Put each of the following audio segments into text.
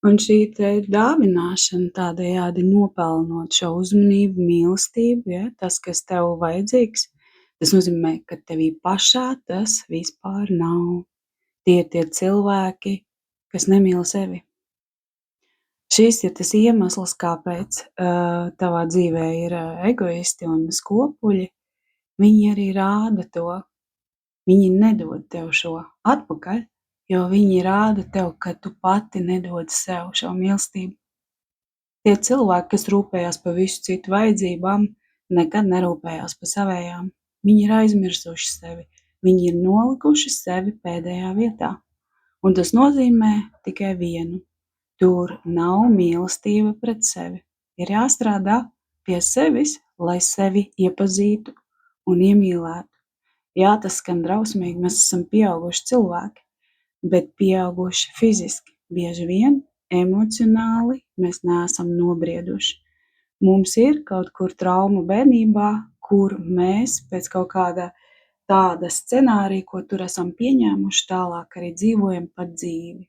Un šī te dāvināšana tādējādi nopelnot šo uzmanību, mīlestību, ja, tas, kas tev vajadzīgs, tas nozīmē, ka tevī pašā tas vispār nav. Tie ir tie cilvēki, kas nemīl sevi. Šis ir tas iemesls, kāpēc tavā dzīvē ir egoisti un skopuļi. Viņi arī rāda to. Viņi nedod tev šo atpakaļ, jo viņi rāda tev, ka tu pati nedod sev šo mīlestību. Tie cilvēki, kas rūpējās par visu citu vajadzībām, nekad nerūpējās par savējām. Viņi ir aizmirsuši sevi. Viņi ir nolikuši sevi pēdējā vietā. Un tas nozīmē tikai vienu. Tur nav mīlestība pret sevi. Ir jāstrādā pie sevis, lai sevi iepazītu un iemīlētu. Jā, tas skan drausmīgi, mēs esam pieauguši cilvēki, bet pieauguši fiziski. Bieži vien emocionāli mēs neesam nobrieduši. Mums ir kaut kur trauma bērnībā, kur mēs pēc kaut kāda tāda scenārija, ko tur esam pieņēmuši, tālāk arī dzīvojam pat dzīvi.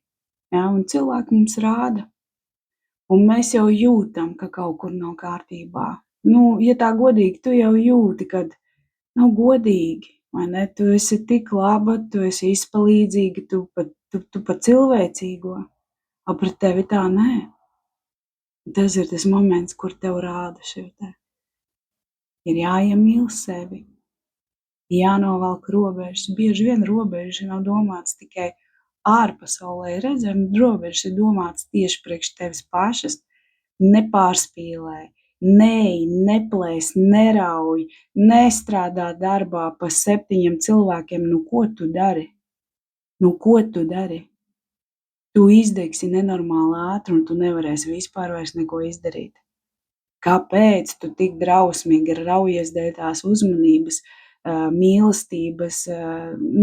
Jā, un cilvēki mums rāda. Un mēs jau jūtam, ka kaut kur nav kārtībā. Ja tā godīgi, tu jau jūti, kad nav godīgi. Vai ne? Tu esi tik laba, tu esi izpalīdzīga, tu pat cilvēcīgo, a pret tevi tā nē. Tas ir tas moments, kur tev rāda šo te. Ir jāiemīl sevi, jānovelk robežas. Bieži vien robežas nav domāts tikai ārpasaulē redzam, robežas ir domāts tieši priekš tevis pašas. Nepārspīlē. Neej, neplēs, nerauj, nestrādā darbā pa 7 cilvēkiem. Ko tu dari? Ko tu dari? Tu izdegsi nenormāli ātri un tu nevarēsi vispār vairs neko izdarīt. Kāpēc tu tik drausmīgi raujies dēļ tās uzmanības, mīlestības,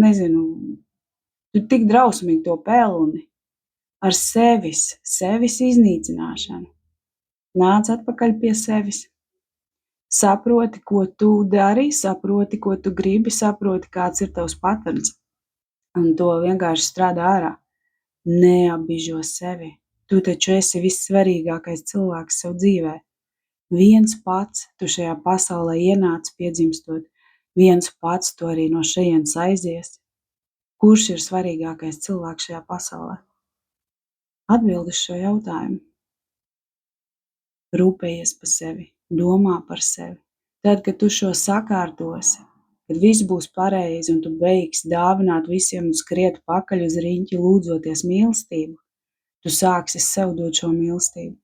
nezinu, tu tik drausmīgi to pelni ar sevis iznīcināšanu. Nāc atpakaļ pie sevis. Saproti, ko tu dari, saproti, ko tu gribi, saproti, kāds ir tavs patterns. Un to vienkārši strādā ārā. Neapbižo sevi. Tu taču esi vissvarīgākais cilvēks sev dzīvē. Viens pats tu šajā pasaulē ienāc piedzimstot. Viens pats tu arī no šejienes aizies. Kurš ir svarīgākais cilvēks šajā pasaulē? Atbildi uz šo jautājumu. Rūpējies par sevi, domā par sevi. Tad, kad tu šo sakārtosi, kad viss būs pareizi un tu beigsi dāvināt visiem un skriet pakaļ uz riņķi lūdzoties mīlestību, tu sāksi sev dot šo mīlestību.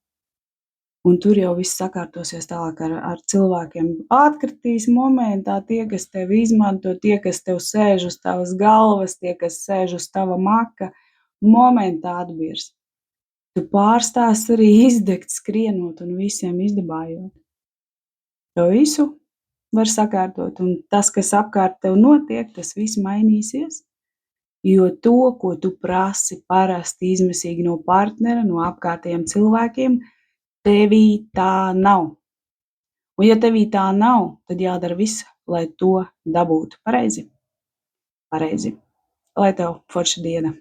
Un tur jau viss sakārtosies tālāk ar cilvēkiem. Atkritīs momentā tie, kas tevi izmanto, tie, kas tev sēž uz tavas galvas, tie, kas sēž uz tava maka, momentā atbirs. Tu pārstās arī izdegt, skrienot un visiem izdabājot. To visu var sakārtot, un tas, kas apkārt tev notiek, tas viss mainīsies, jo to, ko tu prasi parasti izmisīgi no partnera, no apkārtējiem cilvēkiem, tevī tā nav. Un ja tevī tā nav, tad jādara viss, lai to dabūtu pareizi. Lai tev forša diena!